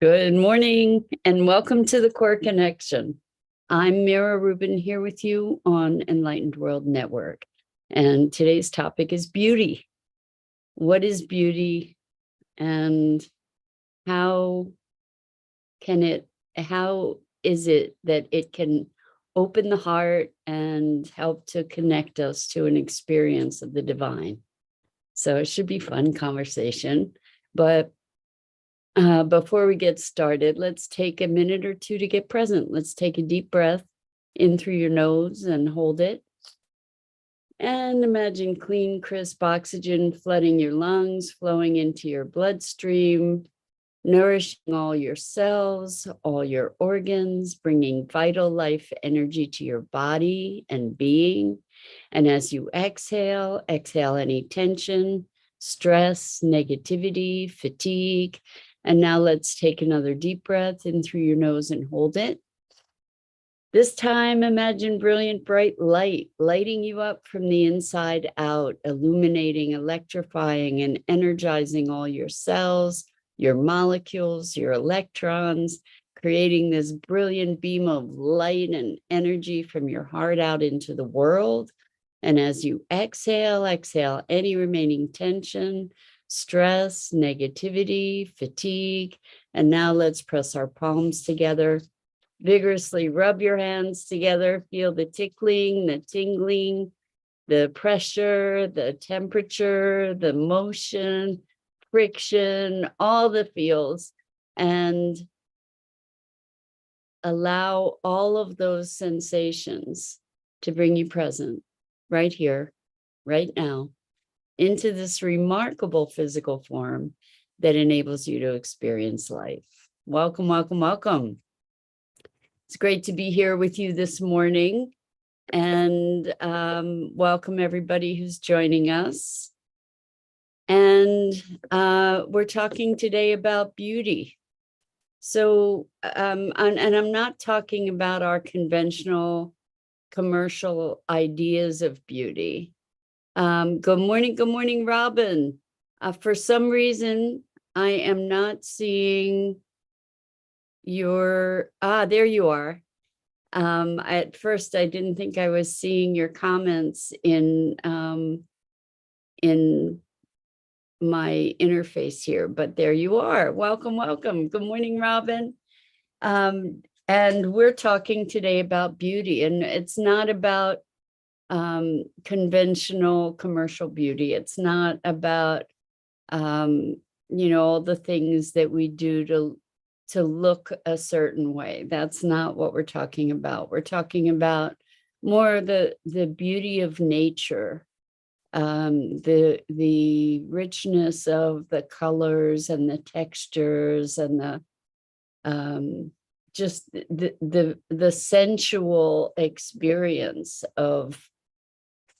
Good morning and welcome to the Core Connection. I'm Mira Rubin here with you on Enlightened World Network. And today's topic is beauty. What is beauty and how is it that it can open the heart and help to connect us to an experience of the divine? So it should be fun conversation, but before we get started, let's take a minute or two to get present. Let's take a deep breath in through your nose and hold it. And imagine clean, crisp oxygen flooding your lungs, flowing into your bloodstream, nourishing all your cells, all your organs, bringing vital life energy to your body and being. And as you exhale any tension, stress, negativity, fatigue. And now let's take another deep breath in through your nose and hold it. This time, imagine brilliant, bright light lighting you up from the inside out, illuminating, electrifying, and energizing all your cells, your molecules, your electrons, creating this brilliant beam of light and energy from your heart out into the world. And as you exhale any remaining tension, stress, negativity, fatigue. And now let's press our palms together. Vigorously rub your hands together. Feel the tickling, the tingling, the pressure, the temperature, the motion, friction, all the feels. And allow all of those sensations to bring you present right here, right now, into this remarkable physical form that enables you to experience life. Welcome, welcome, welcome. It's great to be here with you this morning, and welcome everybody who's joining us. And we're talking today about beauty. So, and I'm not talking about our conventional commercial ideas of beauty. Good morning, Robin. For some reason, I am not seeing your, there you are. At first, I didn't think I was seeing your comments in my interface here, but there you are. Welcome, welcome. Good morning, Robin. And we're talking today about beauty, and it's not about conventional commercial beauty. It's not about all the things that we do to look a certain way. That's not what we're talking about. We're talking about more the beauty of nature, the richness of the colors and the textures and the just the sensual experience of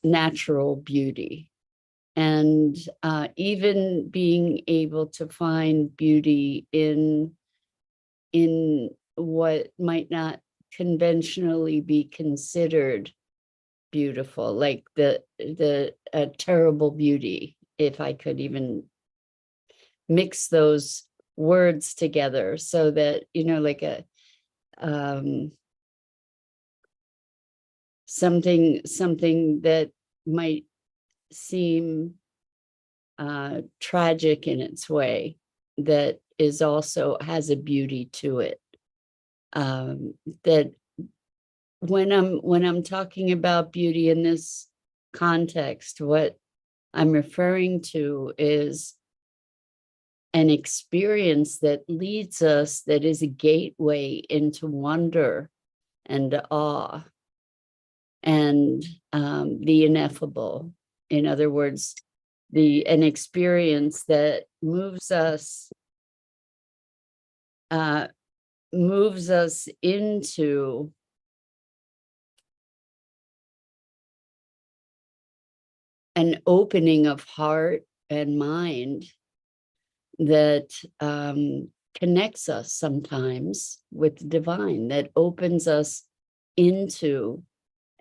natural beauty, and even being able to find beauty in what might not conventionally be considered beautiful, like the terrible beauty, if I could even mix those words together, so that like a something that might seem tragic in its way, that is also has a beauty to it. That when I'm talking about beauty in this context, what I'm referring to is an experience that leads us, that is a gateway into wonder and awe and the ineffable. In other words, an experience that moves us into an opening of heart and mind that connects us sometimes with the divine, that opens us into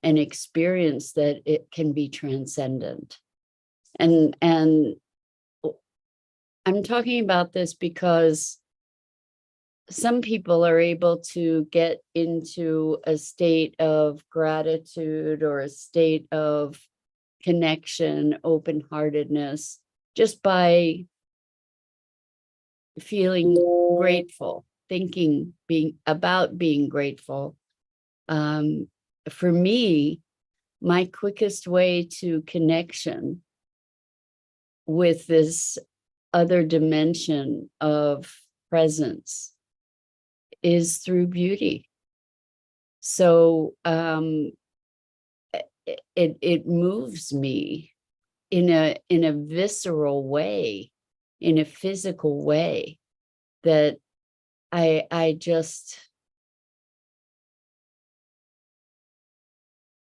an experience that it can be transcendent. And I'm talking about this because some people are able to get into a state of gratitude or a state of connection, open-heartedness, just by feeling grateful, thinking, being grateful. For me, my quickest way to connection with this other dimension of presence is through beauty. So it moves me in a visceral way, in a physical way, that I just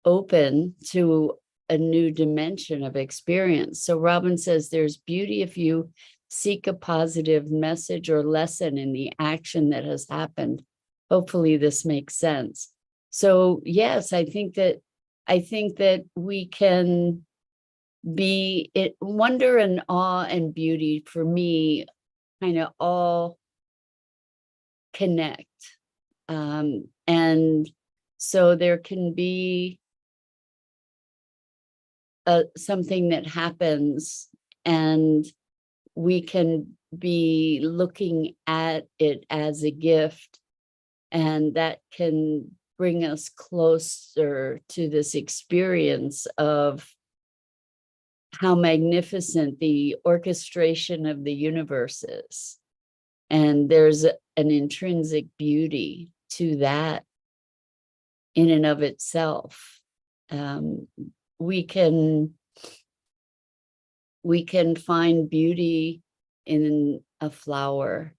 open to a new dimension of experience. So Robin says there's beauty if you seek a positive message or lesson in the action that has happened. Hopefully this makes sense. So yes, I think that we can be it wonder and awe and beauty, for me, kind of all connect. And so there can be something that happens, and we can be looking at it as a gift, and that can bring us closer to this experience of how magnificent the orchestration of the universe is. And there's an intrinsic beauty to that in and of itself. We can find beauty in a flower.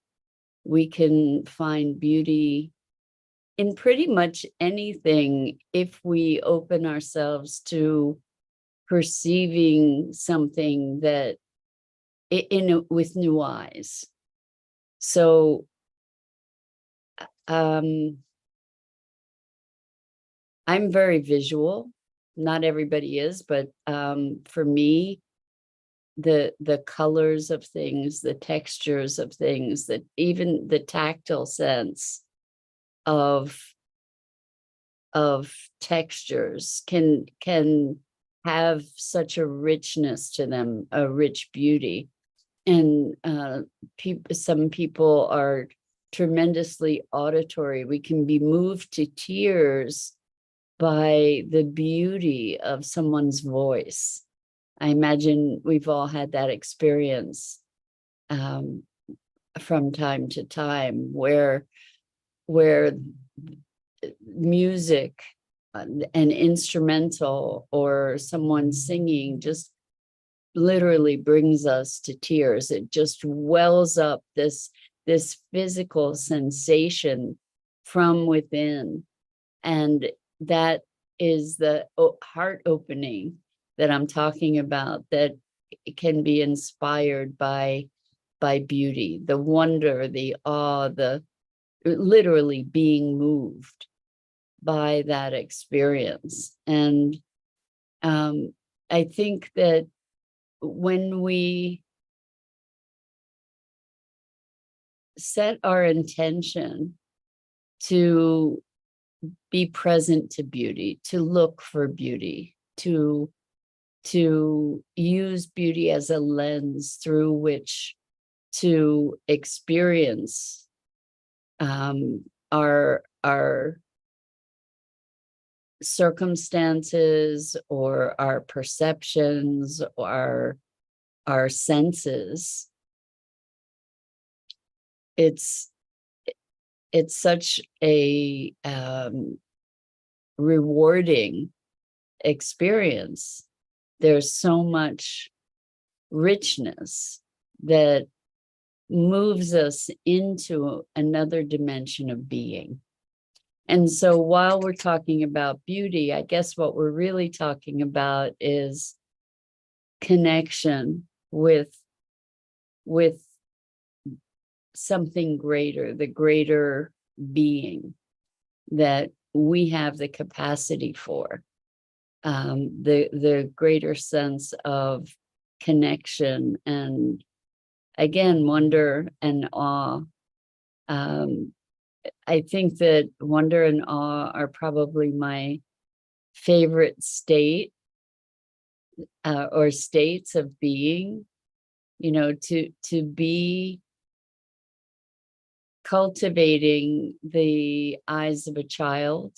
We can find beauty in pretty much anything if we open ourselves to perceiving something that with new eyes. So I'm very visual. Not everybody is, but for me, the colors of things, the textures of things, that even the tactile sense of textures can have such a richness to them, a rich beauty. And some people are tremendously auditory. We can be moved to tears by the beauty of someone's voice. I imagine we've all had that experience from time to time, where music, an instrumental or someone singing, just literally brings us to tears. It just wells up this physical sensation from within, and that is the heart opening that I'm talking about, that can be inspired by beauty, the wonder, the awe, the literally being moved by that experience. And I think that when we set our intention to be present to beauty, to look for beauty, to use beauty as a lens through which to experience our circumstances or our perceptions or our senses, it's such a rewarding experience. There's so much richness that moves us into another dimension of being. And so while we're talking about beauty, I guess what we're really talking about is connection with something greater, the greater being that we have the capacity for, the greater sense of connection, and again, wonder and awe I think that wonder and awe are probably my favorite state or states of being, to be cultivating the eyes of a child,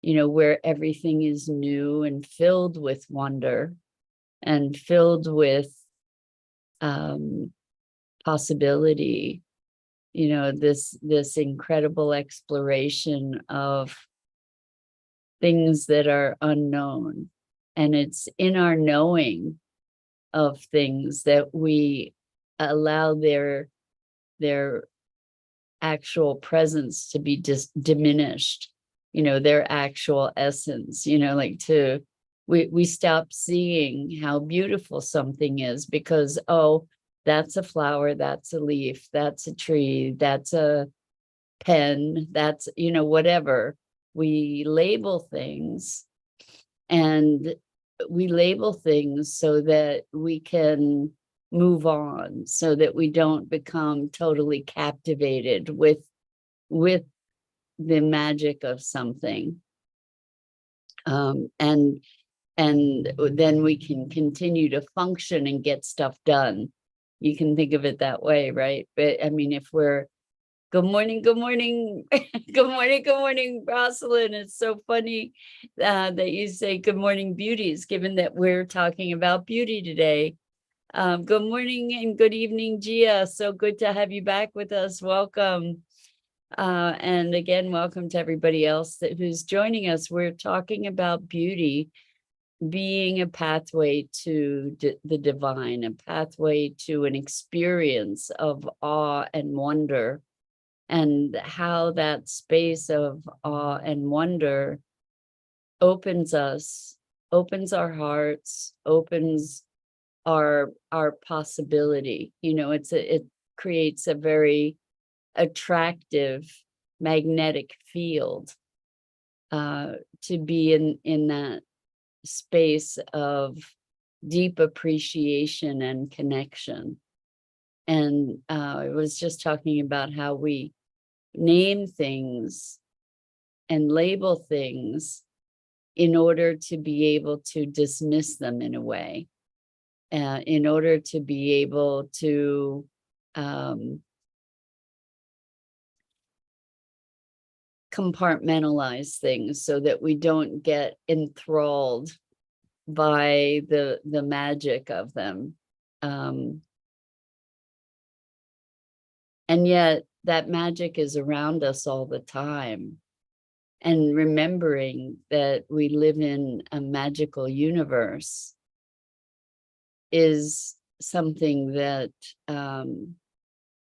where everything is new and filled with wonder and filled with possibility, this incredible exploration of things that are unknown. And it's in our knowing of things that we allow their actual presence to be diminished, their actual essence, we stop seeing how beautiful something is because, oh, that's a flower, that's a leaf, that's a tree, that's a pen, that's, whatever. We label things, and we label things so that we can move on, so that we don't become totally captivated with the magic of something. And then we can continue to function and get stuff done. You can think of it that way, right? But I mean, if we're good morning, good morning, good morning, Rosalind. It's so funny that you say good morning, beauties, given that we're talking about beauty today. Good morning and good evening, Gia. So good to have you back with us. Welcome. And again, welcome to everybody else who's joining us. We're talking about beauty being a pathway to the divine, a pathway to an experience of awe and wonder, and how that space of awe and wonder opens us, opens our hearts, opens our possibility. It creates a very attractive magnetic field to be in that space of deep appreciation and connection. And I was just talking about how we name things and label things in order to be able to dismiss them in a way, in order to be able to compartmentalize things so that we don't get enthralled by the magic of them. And yet that magic is around us all the time. And remembering that we live in a magical universe is something that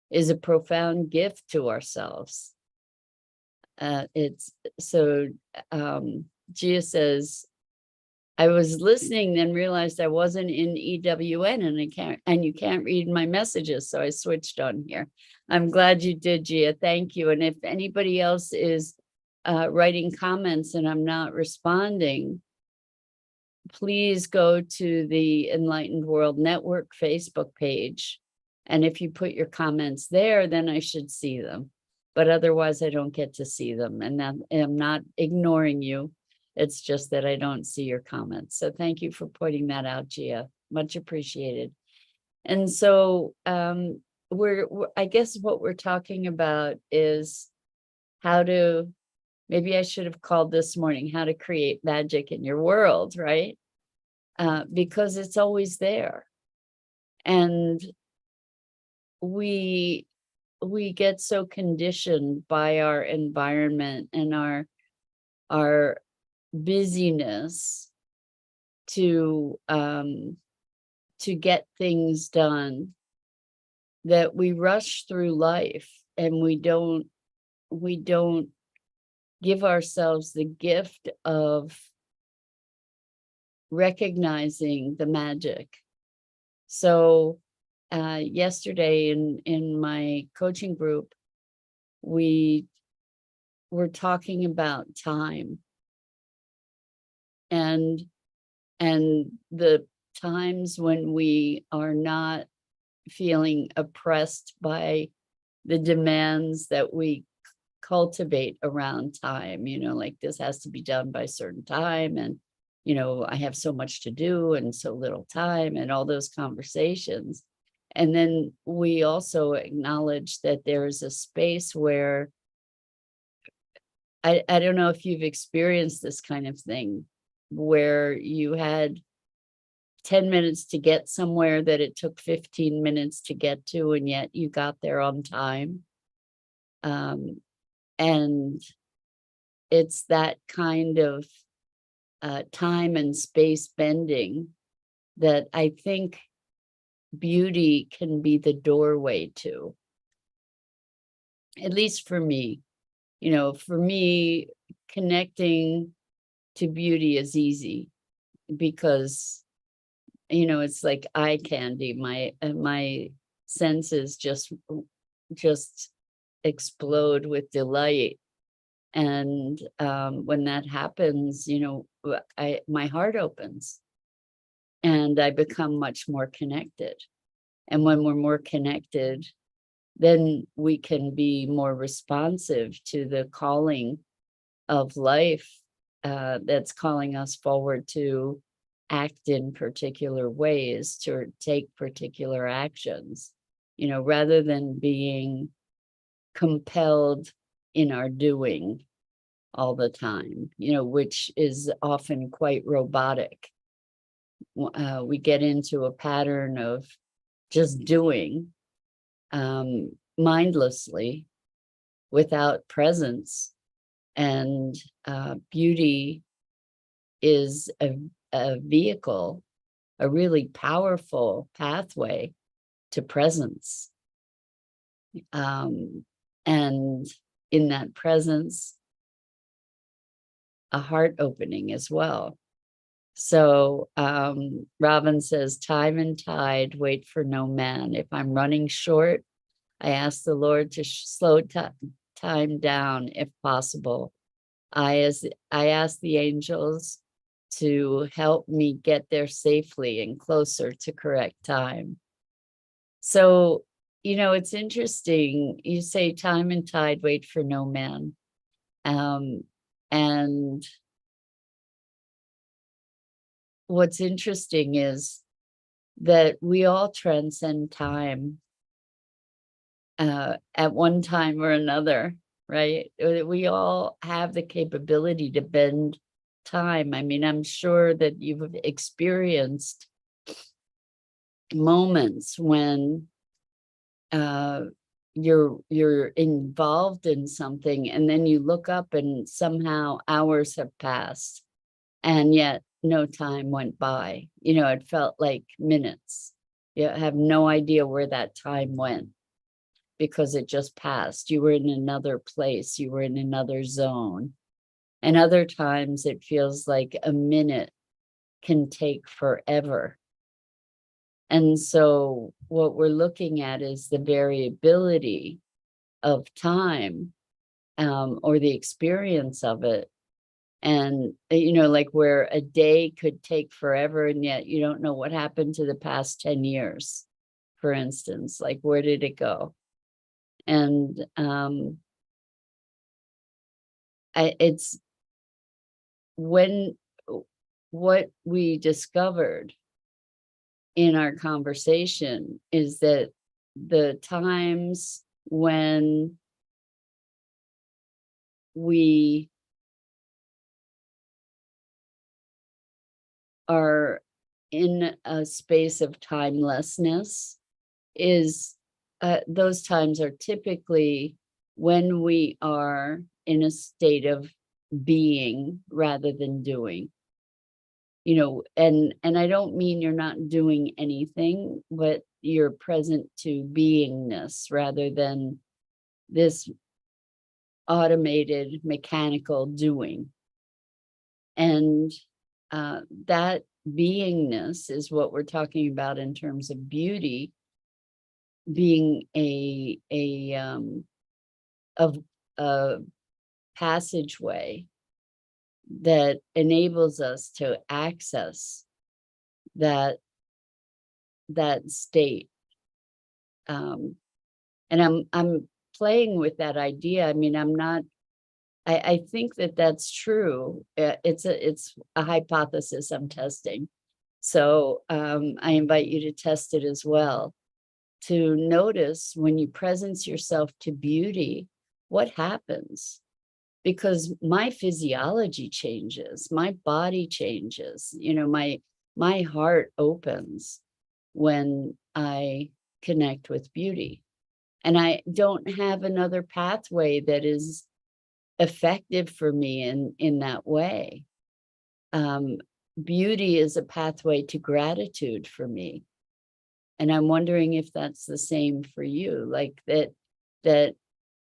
is a profound gift to ourselves. It's so Gia says, I was listening, then realized I wasn't in EWN and you can't read my messages. So I switched on here. I'm glad you did, Gia. Thank you. And if anybody else is writing comments and I'm not responding, please go to the Enlightened World Network Facebook page. And if you put your comments there, then I should see them. But otherwise, I don't get to see them. And I'm not ignoring you. It's just that I don't see your comments. So thank you for pointing that out, Gia. Much appreciated. And so I guess what we're talking about is how to, maybe I should have called this morning, how to create magic in your world, right? Because it's always there. And we get so conditioned by our environment and our busyness to get things done that we rush through life, and we don't give ourselves the gift of recognizing the magic. So yesterday in my coaching group, we were talking about time and the times when we are not feeling oppressed by the demands that we cultivate around time, like this has to be done by a certain time. And, I have so much to do and so little time, and all those conversations. And then we also acknowledge that there is a space where I don't know if you've experienced this kind of thing, where you had 10 minutes to get somewhere that it took 15 minutes to get to, and yet you got there on time. And it's that kind of time and space bending that I think beauty can be the doorway to, at least for me. For me, connecting to beauty is easy because, it's like eye candy. My senses just explode with delight. And when that happens, my heart opens and I become much more connected. And when we're more connected, then we can be more responsive to the calling of life that's calling us forward to act in particular ways, to take particular actions, rather than being compelled in our doing all the time, which is often quite robotic. We get into a pattern of just doing mindlessly without presence. And beauty is a vehicle, a really powerful pathway to presence. And in that presence, a heart opening as well. So Robin says, time and tide wait for no man. If I'm running short, I ask the Lord to slow time down if possible. I ask the angels to help me get there safely and closer to correct time. So, it's interesting. You say time and tide wait for no man. And what's interesting is that we all transcend time at one time or another, right? We all have the capability to bend time. I mean, I'm sure that you've experienced moments when you're involved in something, and then you look up and somehow hours have passed, and yet no time went by. It felt like minutes. You have no idea where that time went because it just passed. You were in another place, you were in another zone. And other times it feels like a minute can take forever. And so what we're looking at is the variability of time, or the experience of it. And, like where a day could take forever, and yet you don't know what happened to the past 10 years, for instance. Like, where did it go? And it's when what we discovered in our conversation is that the times when we are in a space of timelessness is those times are typically when we are in a state of being rather than doing. And I don't mean you're not doing anything, but you're present to beingness rather than this automated mechanical doing. And that beingness is what we're talking about in terms of beauty being a passageway that enables us to access that state. And I'm playing with that idea. I mean, I think that that's true. It's a hypothesis I'm testing. So I invite you to test it as well, to notice when you presence yourself to beauty, what happens? Because my physiology changes, my body changes, my heart opens when I connect with beauty. And I don't have another pathway that is effective for me in that way. Um, Beauty is a pathway to gratitude for me. And I'm wondering if that's the same for you, like that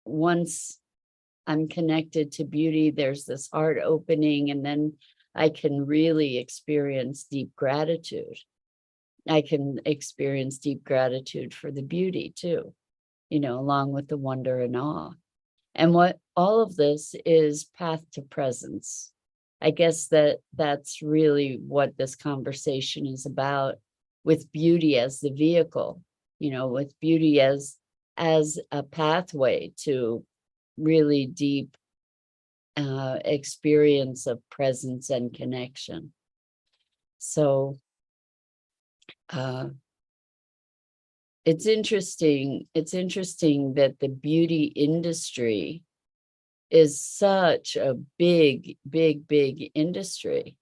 once I'm connected to beauty, there's this heart opening, and then I can really experience deep gratitude. I can experience deep gratitude for the beauty too, along with the wonder and awe. And what all of this is path to presence. I guess that's really what this conversation is about, with beauty as the vehicle, with beauty as a pathway to really deep experience of presence and connection. So it's interesting that the beauty industry is such a big industry.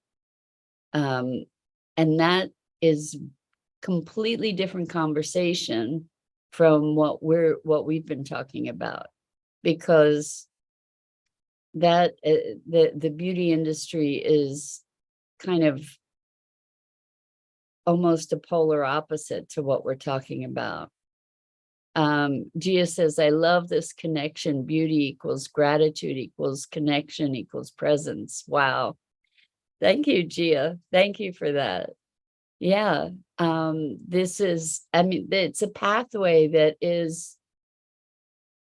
And that is completely different conversation from what we've been talking about, because that the beauty industry is kind of almost a polar opposite to what we're talking about. Gia says, I love this connection. Beauty equals gratitude equals connection equals presence. Wow. Thank you, Gia. Thank you for that. Yeah. This is, it's a pathway that is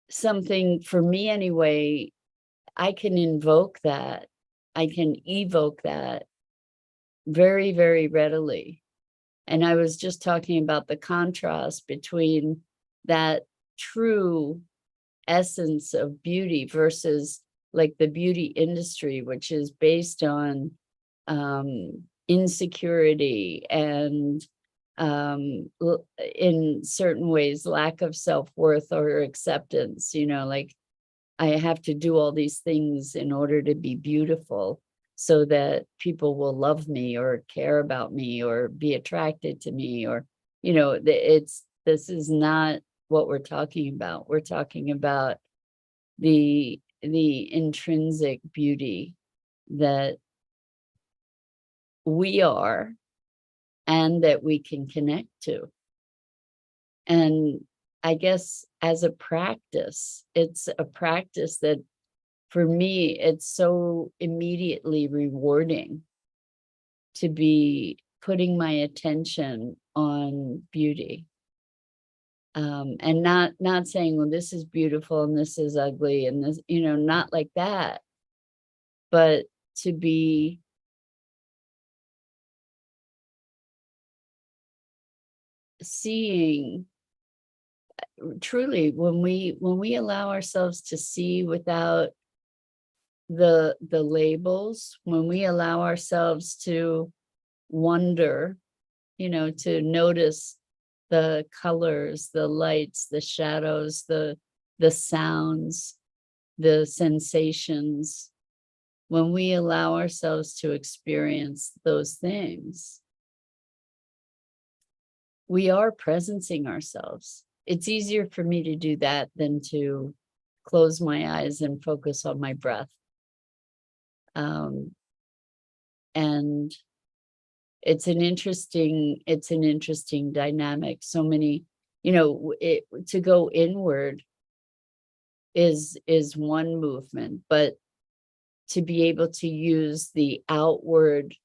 something, for me anyway, I can invoke that. I can evoke that very, very readily. And I was just talking about the contrast between that true essence of beauty versus like the beauty industry, which is based on insecurity and in certain ways, lack of self-worth or acceptance, like I have to do all these things in order to be beautiful so that people will love me or care about me or be attracted to me, or, this is not what we're talking about. We're talking about the intrinsic beauty that we are and that we can connect to. And I guess as a practice, it's a practice that for me, it's so immediately rewarding to be putting my attention on beauty. And not saying, well, this is beautiful and this is ugly and this, not like that, but to be seeing truly, when we allow ourselves to see without the labels, when we allow ourselves to wonder, to notice the colors, the lights, the shadows, the sounds, the sensations, when we allow ourselves to experience those things, we are presencing ourselves. It's easier for me to do that than to close my eyes and focus on my breath. And it's an interesting dynamic. So many, to go inward is one movement, but to be able to use the outward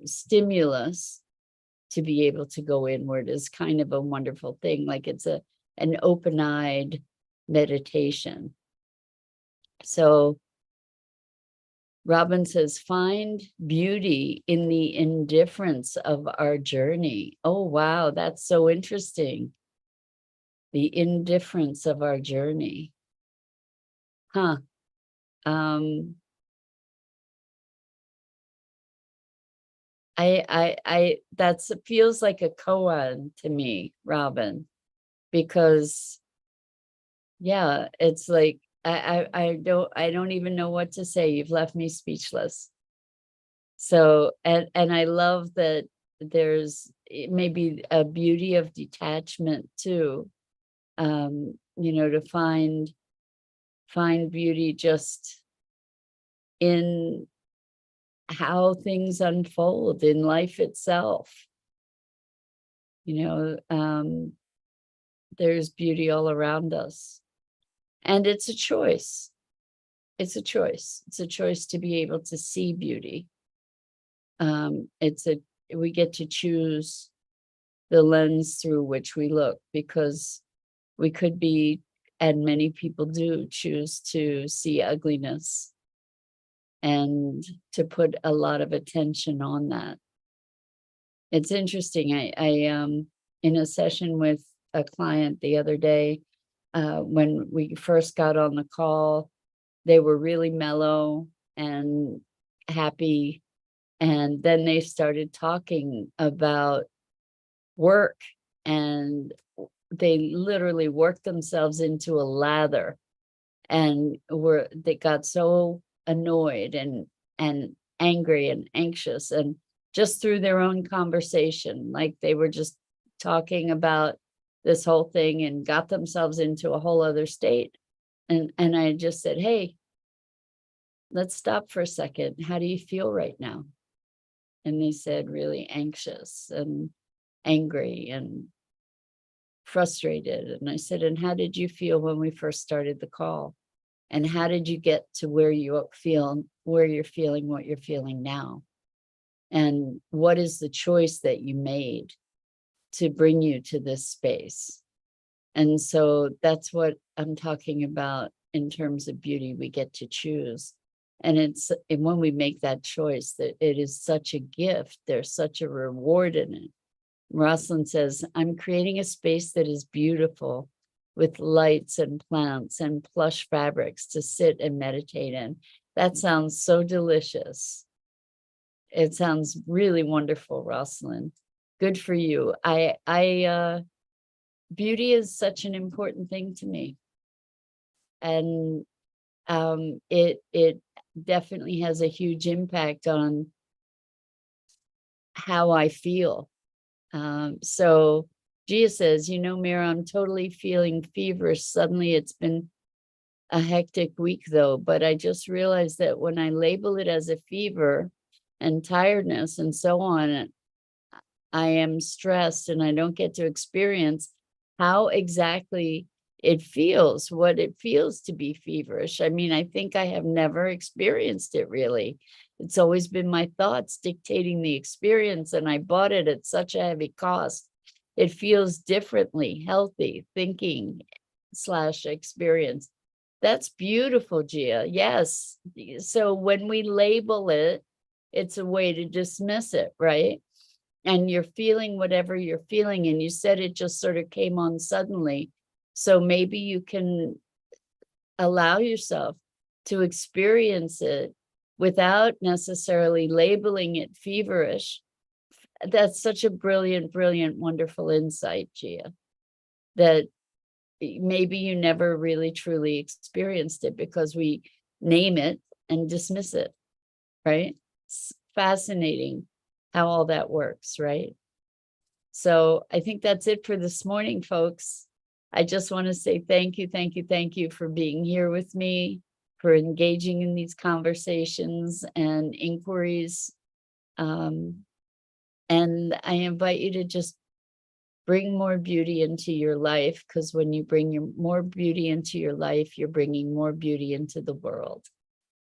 stimulus to be able to go inward is kind of a wonderful thing. Like it's an open-eyed meditation. So Robin says, find beauty in the indifference of our journey. Oh, wow, that's so interesting. The indifference of our journey. Huh. That's feels like a koan to me, Robin, because yeah, it's like I don't even know what to say. You've left me speechless. So and I love that there's maybe a beauty of detachment too. You know, to find beauty just in how things unfold in life itself. You know, there's beauty all around us. And it's a choice. It's a choice. It's a choice to be able to see beauty. We get to choose the lens through which we look, because we could be, and many people do choose to see ugliness and to put a lot of attention on that. It's interesting. I in a session with a client the other day, when we first got on the call, they were really mellow and happy. And then they started talking about work, and they literally worked themselves into a lather, and they got so annoyed and angry and anxious, and just through their own conversation, like they were just talking about this whole thing and got themselves into a whole other state. And I just said, hey, let's stop for a second. How do you feel right now? And they said, really anxious and angry and frustrated. And I said, and how did you feel when we first started the call? And how did you get to where you're feeling what you're feeling now? And what is the choice that you made to bring you to this space? And so that's what I'm talking about in terms of beauty. We get to choose. And when we make that choice, that it is such a gift. There's such a reward in it. Rosalind says, I'm creating a space that is beautiful, with lights and plants and plush fabrics to sit and meditate in. That sounds so delicious. It sounds really wonderful, Rosalind. Good for you. Beauty is such an important thing to me. And it definitely has a huge impact on how I feel. So Gia says, you know, Mira, I'm totally feeling feverish. Suddenly it's been a hectic week though, but I just realized that when I label it as a fever and tiredness and so on, I am stressed and I don't get to experience how exactly what it feels to be feverish. I mean, I think I have never experienced it really. It's always been my thoughts dictating the experience, and I bought it at such a heavy cost. It feels differently, healthy thinking / experience. That's beautiful, Gia. Yes. So when we label it, it's a way to dismiss it, right? And you're feeling whatever you're feeling, and you said it just sort of came on suddenly. So maybe you can allow yourself to experience it without necessarily labeling it feverish. That's such a brilliant, brilliant, wonderful insight, Gia, that maybe you never really truly experienced it because we name it and dismiss it, right? It's fascinating how all that works, right? So I think that's it for this morning, folks. I just want to say thank you, thank you, thank you for being here with me, for engaging in these conversations and inquiries. And I invite you to just bring more beauty into your life, because when you bring more beauty into your life, you're bringing more beauty into the world.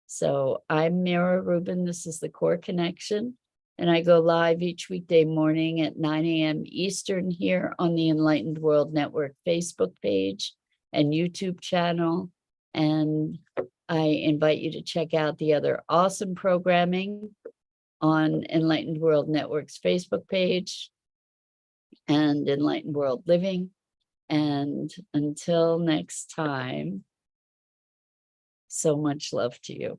So I'm Mira Rubin. This is the Core Connection. And I go live each weekday morning at 9 a.m. Eastern here on the Enlightened World Network Facebook page and YouTube channel. And I invite you to check out the other awesome programming on Enlightened World Network's Facebook page and Enlightened World Living. And until next time, so much love to you.